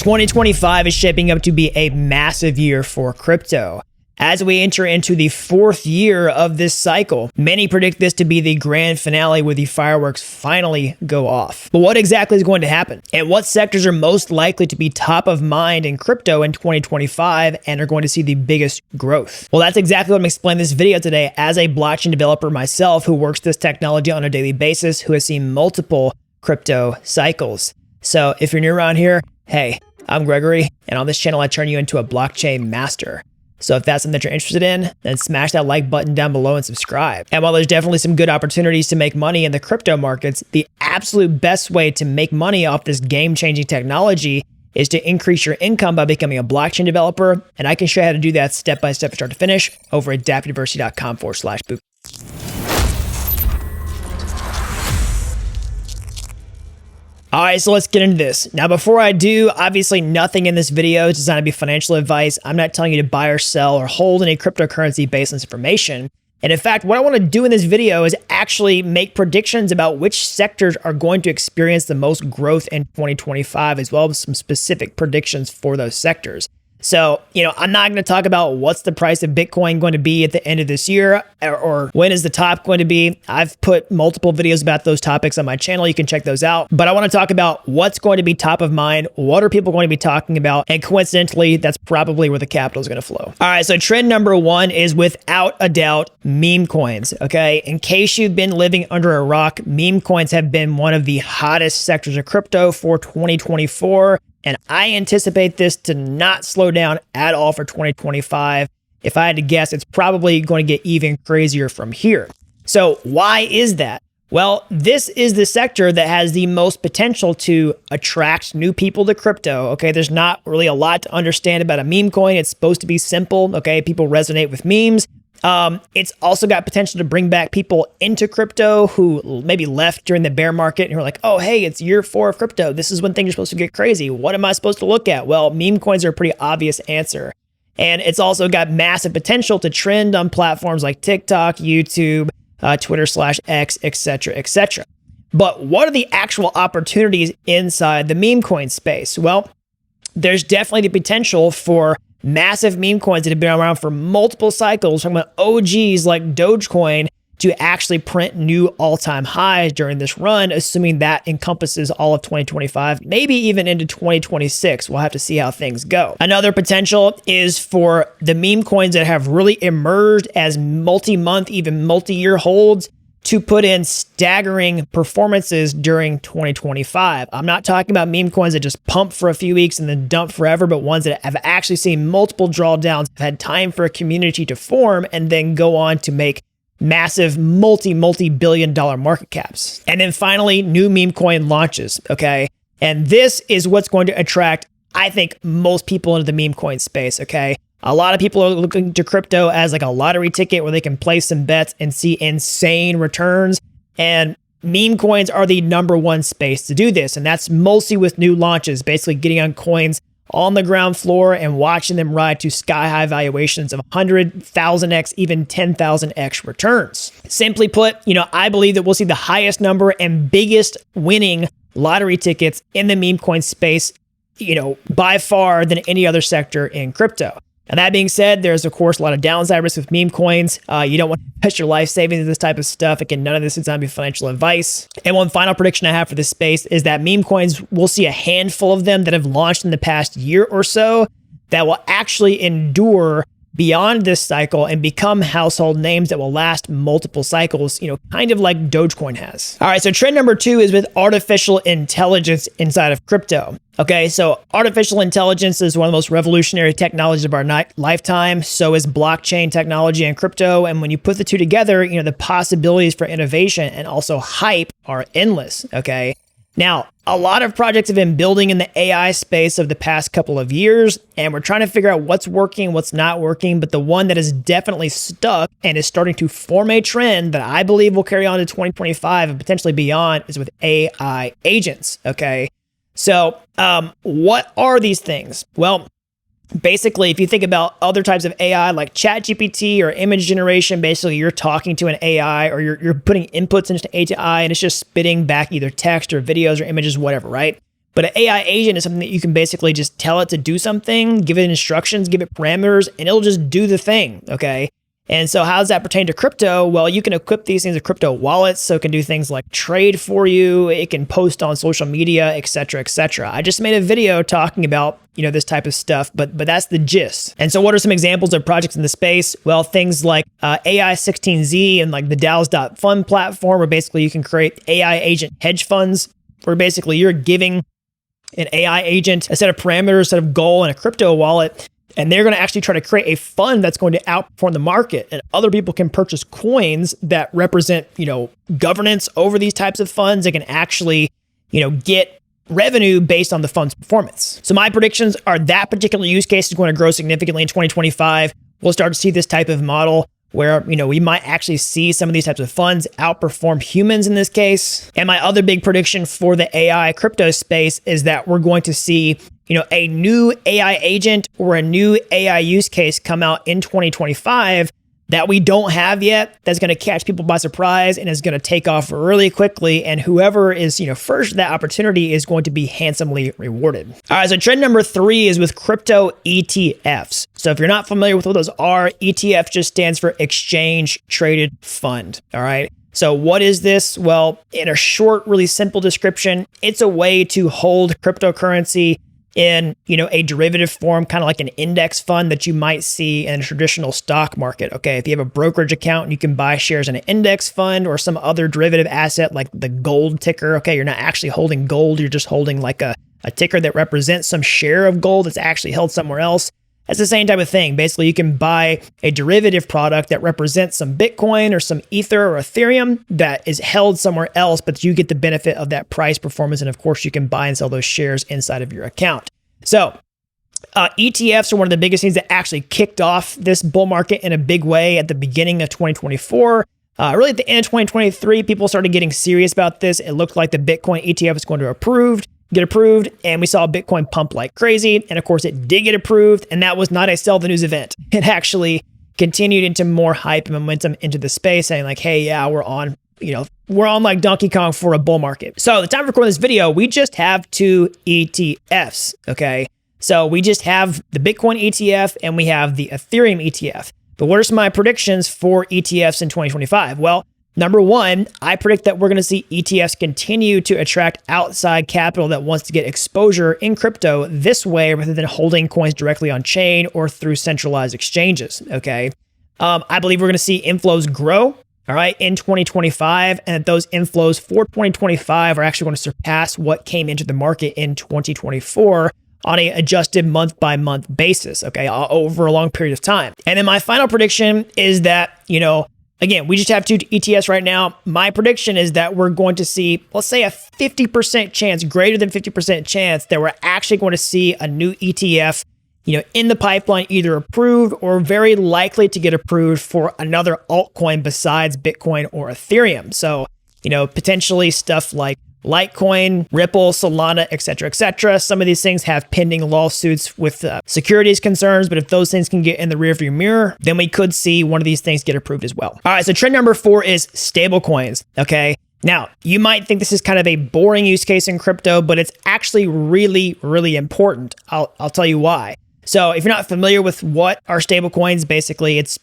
2025 is shaping up to be a massive year for crypto. As we enter into the fourth year of this cycle, many predict this to be the grand finale where the fireworks finally go off. But what exactly is going to happen? And what sectors are most likely to be top of mind in crypto in 2025 and are going to see the biggest growth? Well, that's exactly what I'm explaining in this video today as a blockchain developer myself who works this technology on a daily basis, who has seen multiple crypto cycles. So if you're new around here, hey, I'm Gregory, and on this channel, I turn you into a blockchain master. So if that's something that you're interested in, then smash that like button down below and subscribe. And while there's definitely some good opportunities to make money in the crypto markets, the absolute best way to make money off this game-changing technology is to increase your income by becoming a blockchain developer. And I can show you how to do that step-by-step from start to finish over at dappuniversity.com/boot. All right, so let's get into this. Now, before I do, obviously nothing in this video is designed to be financial advice. I'm not telling you to buy or sell or hold any cryptocurrency based on this information. And in fact, what I want to do in this video is actually make predictions about which sectors are going to experience the most growth in 2025, as well as some specific predictions for those sectors. So, I'm not going to talk about what's the price of Bitcoin going to be at the end of this year or when is the top going to be. I've put multiple videos about those topics on my channel. You can check those out. But I want to talk about what's going to be top of mind. What are people going to be talking about? And coincidentally, that's probably where the capital is going to flow. All right, so trend number one is without a doubt meme coins. Okay, in case you've been living under a rock, meme coins have been one of the hottest sectors of crypto for 2024. And I anticipate this to not slow down at all for 2025. If I had to guess, it's probably going to get even crazier from here. So why is that? Well, this is the sector that has the most potential to attract new people to crypto. Okay, there's not really a lot to understand about a meme coin. It's supposed to be simple. Okay, people resonate with memes. It's also got potential to bring back people into crypto who maybe left during the bear market and who are like, oh, hey, it's year 4 of crypto. This is when things are supposed to get crazy. What am I supposed to look at? Well, meme coins are a pretty obvious answer. And it's also got massive potential to trend on platforms like TikTok, YouTube, Twitter/X, etc., etc. But what are the actual opportunities inside the meme coin space? Well, there's definitely the potential for massive meme coins that have been around for multiple cycles, from OGs like Dogecoin, to actually print new all-time highs during this run, assuming that encompasses all of 2025, maybe even into 2026. We'll have to see how things go. Another potential is for the meme coins that have really emerged as multi-month, even multi-year holds to put in staggering performances during 2025. I'm not talking about meme coins that just pump for a few weeks and then dump forever, but ones that have actually seen multiple drawdowns, have had time for a community to form, and then go on to make massive multi-billion dollar market caps. And then finally, new meme coin launches, okay? And this is what's going to attract, I think, most people into the meme coin space, okay? A lot of people are looking to crypto as like a lottery ticket where they can place some bets and see insane returns. And meme coins are the number one space to do this. And that's mostly with new launches, basically getting on coins on the ground floor and watching them ride to sky high valuations of 100,000x, even 10,000x returns. Simply put, I believe that we'll see the highest number and biggest winning lottery tickets in the meme coin space, by far than any other sector in crypto. And that being said, there's of course a lot of downside risk with meme coins. You don't want to invest your life savings in this type of stuff. Again, none of this is designed to be financial advice. And one final prediction I have for this space is that meme coins, we'll see a handful of them that have launched in the past year or so that will actually endure beyond this cycle and become household names that will last multiple cycles, kind of like Dogecoin has. All right, so trend number 2 is with artificial intelligence inside of crypto. Okay, so artificial intelligence is one of the most revolutionary technologies of our lifetime. So is blockchain technology and crypto. And when you put the two together, the possibilities for innovation and also hype are endless, okay? Now, a lot of projects have been building in the AI space of the past couple of years, and we're trying to figure out what's working, what's not working. But the one that is definitely stuck and is starting to form a trend that I believe will carry on to 2025 and potentially beyond is with AI agents, okay? So what are these things? Well, basically, if you think about other types of AI like ChatGPT or image generation, basically you're talking to an AI or you're putting inputs into AI and it's just spitting back either text or videos or images, whatever, right? But an AI agent is something that you can basically just tell it to do something, give it instructions, give it parameters, and it'll just do the thing, okay? And so how does that pertain to crypto? Well, you can equip these things with crypto wallets, so it can do things like trade for you, it can post on social media, et cetera, et cetera. I just made a video talking about, this type of stuff, but that's the gist. And so what are some examples of projects in the space? Well, things like AI16Z and like the DAOs.fund platform, where basically you can create AI agent hedge funds, where basically you're giving an AI agent a set of parameters, a set of goal, and a crypto wallet, and they're going to actually try to create a fund that's going to outperform the market. And other people can purchase coins that represent, governance over these types of funds. They can actually, get revenue based on the fund's performance. So my predictions are that particular use case is going to grow significantly in 2025. We'll start to see this type of model where, we might actually see some of these types of funds outperform humans in this case. And my other big prediction for the AI crypto space is that we're going to see, a new AI agent or a new AI use case come out in 2025 that we don't have yet, that's going to catch people by surprise and is going to take off really quickly. And whoever is, first that opportunity is going to be handsomely rewarded. All right, so trend number 3 is with crypto ETFs. So if you're not familiar with what those are, ETF just stands for Exchange Traded Fund. All right. So what is this? Well, in a short, really simple description, it's a way to hold cryptocurrency in, a derivative form, kind of like an index fund that you might see in a traditional stock market. Okay, if you have a brokerage account, you can buy shares in an index fund or some other derivative asset like the gold ticker. Okay, you're not actually holding gold, you're just holding like a ticker that represents some share of gold that's actually held somewhere else. That's the same type of thing. Basically, you can buy a derivative product that represents some Bitcoin or some Ether or Ethereum that is held somewhere else, but you get the benefit of that price performance. And of course, you can buy and sell those shares inside of your account. So ETFs are one of the biggest things that actually kicked off this bull market in a big way at the beginning of 2024. Really at the end of 2023, people started getting serious about this. It looked like the Bitcoin ETF was going to get approved, and we saw Bitcoin pump like crazy. And of course, it did get approved, and that was not a sell the news event. It actually continued into more hype and momentum into the space, saying like, hey, yeah, we're on like Donkey Kong for a bull market. So the time of recording this video, we just have 2 ETFs, okay? So we just have the Bitcoin ETF and we have the Ethereum ETF. But what are some of my predictions for ETFs in 2025? Well, number 1, I predict that we're going to see ETFs continue to attract outside capital that wants to get exposure in crypto this way rather than holding coins directly on chain or through centralized exchanges, okay? I believe we're going to see inflows grow, all right, in 2025, and that those inflows for 2025 are actually going to surpass what came into the market in 2024 on a adjusted month-by-month basis, okay, over a long period of time. And then my final prediction is that, again, we just have 2 ETFs right now. My prediction is that we're going to see, let's say, a 50% chance, greater than 50% chance that we're actually going to see a new ETF, in the pipeline, either approved or very likely to get approved for another altcoin besides Bitcoin or Ethereum. So, potentially stuff like Litecoin, Ripple, Solana, et cetera, et cetera. Some of these things have pending lawsuits with securities concerns, but if those things can get in the rearview mirror, then we could see one of these things get approved as well. All right, so trend number 4 is stablecoins, okay? Now, you might think this is kind of a boring use case in crypto, but it's actually really, really important. I'll tell you why. So if you're not familiar with what are stablecoins, basically it's,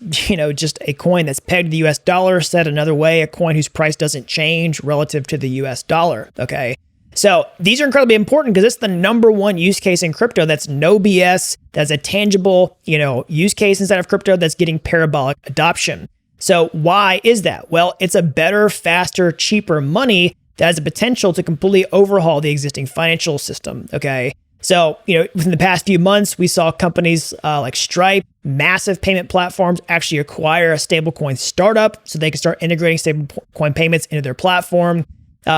just a coin that's pegged to the US dollar. Said another way, a coin whose price doesn't change relative to the US dollar, okay? So these are incredibly important because it's the number 1 use case in crypto that's no BS, that's a tangible, use case inside of crypto that's getting parabolic adoption. So why is that? Well, it's a better, faster, cheaper money that has the potential to completely overhaul the existing financial system, okay? So, within the past few months, we saw companies like Stripe, massive payment platforms, actually acquire a stablecoin startup so they can start integrating stablecoin payments into their platform.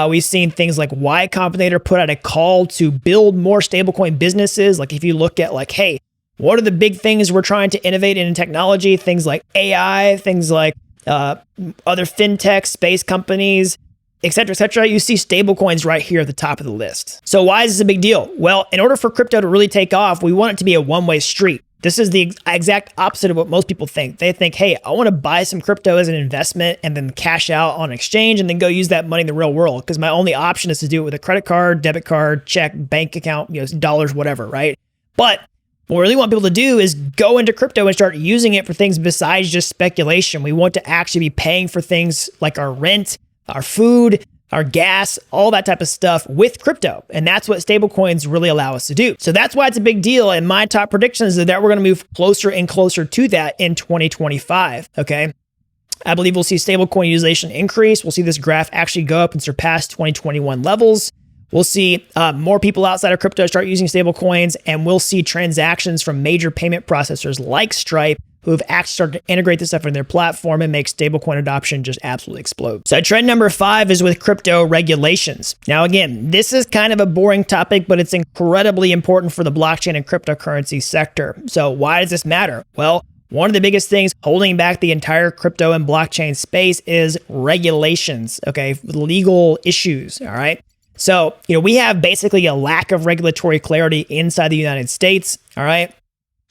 We've seen things like Y Combinator put out a call to build more stablecoin businesses. Like if you look at like, hey, what are the big things we're trying to innovate in technology? Things like AI, things like other fintech, space companies, et cetera, you see stablecoins right here at the top of the list. So why is this a big deal? Well, in order for crypto to really take off, we want it to be a one-way street. This is the exact opposite of what most people think. They think, hey, I want to buy some crypto as an investment and then cash out on exchange and then go use that money in the real world because my only option is to do it with a credit card, debit card, check, bank account, dollars, whatever, right? But what we really want people to do is go into crypto and start using it for things besides just speculation. We want to actually be paying for things like our rent, our food, our gas, all that type of stuff with crypto. And that's what stablecoins really allow us to do. So that's why it's a big deal. And my top predictions is that we're going to move closer and closer to that in 2025. Okay. I believe we'll see stablecoin utilization increase. We'll see this graph actually go up and surpass 2021 levels. We'll see more people outside of crypto start using stablecoins, and we'll see transactions from major payment processors like Stripe who have actually started to integrate this stuff in their platform and make stablecoin adoption just absolutely explode. So trend number 5 is with crypto regulations. Now, again, this is kind of a boring topic, but it's incredibly important for the blockchain and cryptocurrency sector. So why does this matter? Well, one of the biggest things holding back the entire crypto and blockchain space is regulations, okay? Legal issues, all right? So, we have basically a lack of regulatory clarity inside the United States, all right?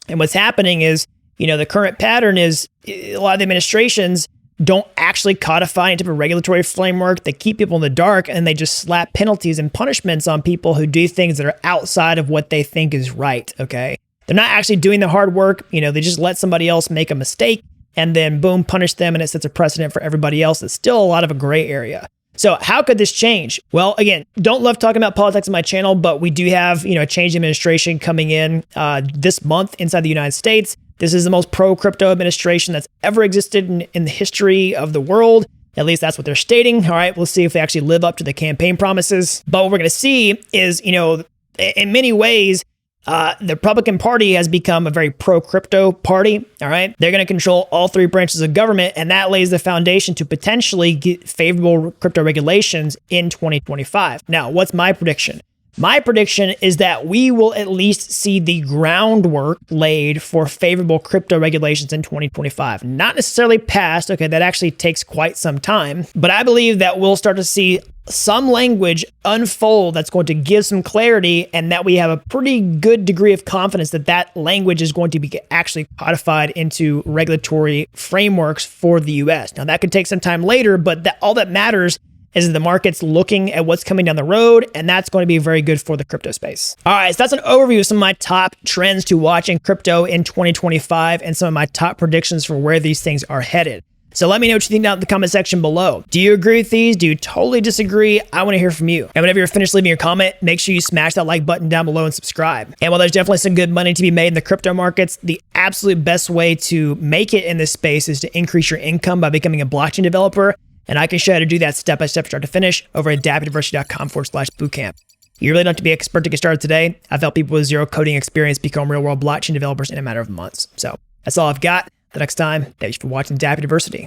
And what's happening is, the current pattern is a lot of the administrations don't actually codify any type of regulatory framework. They keep people in the dark and they just slap penalties and punishments on people who do things that are outside of what they think is right, okay? They're not actually doing the hard work. They just let somebody else make a mistake and then boom, punish them, and it sets a precedent for everybody else. It's still a lot of a gray area. So how could this change? Well, again, don't love talking about politics on my channel, but we do have, a change in administration coming in this month inside the United States. This is the most pro-crypto administration that's ever existed in the history of the world. At least that's what they're stating. All right, we'll see if they actually live up to the campaign promises. But what we're going to see is, in many ways, the Republican Party has become a very pro-crypto party, all right? They're going to control all 3 branches of government, and that lays the foundation to potentially get favorable crypto regulations in 2025. Now, what's my prediction? My prediction is that we will at least see the groundwork laid for favorable crypto regulations in 2025. Not necessarily passed, okay, that actually takes quite some time, but I believe that we'll start to see some language unfold that's going to give some clarity and that we have a pretty good degree of confidence that that language is going to be actually codified into regulatory frameworks for the US. Now, that could take some time later, but all that matters is the market's looking at what's coming down the road, and that's going to be very good for the crypto space. All right, so that's an overview of some of my top trends to watch in crypto in 2025 and some of my top predictions for where these things are headed. So let me know what you think down in the comment section below. Do you agree with these? Do you totally disagree? I want to hear from you. And whenever you're finished leaving your comment, make sure you smash that like button down below and subscribe. And while there's definitely some good money to be made in the crypto markets, the absolute best way to make it in this space is to increase your income by becoming a blockchain developer. And I can show you how to do that step-by-step, start to finish, over at dappuniversity.com/bootcamp. You really don't have to be an expert to get started today. I've helped people with zero coding experience become real-world blockchain developers in a matter of months. So that's all I've got. Until next time, thanks for watching Dapp University.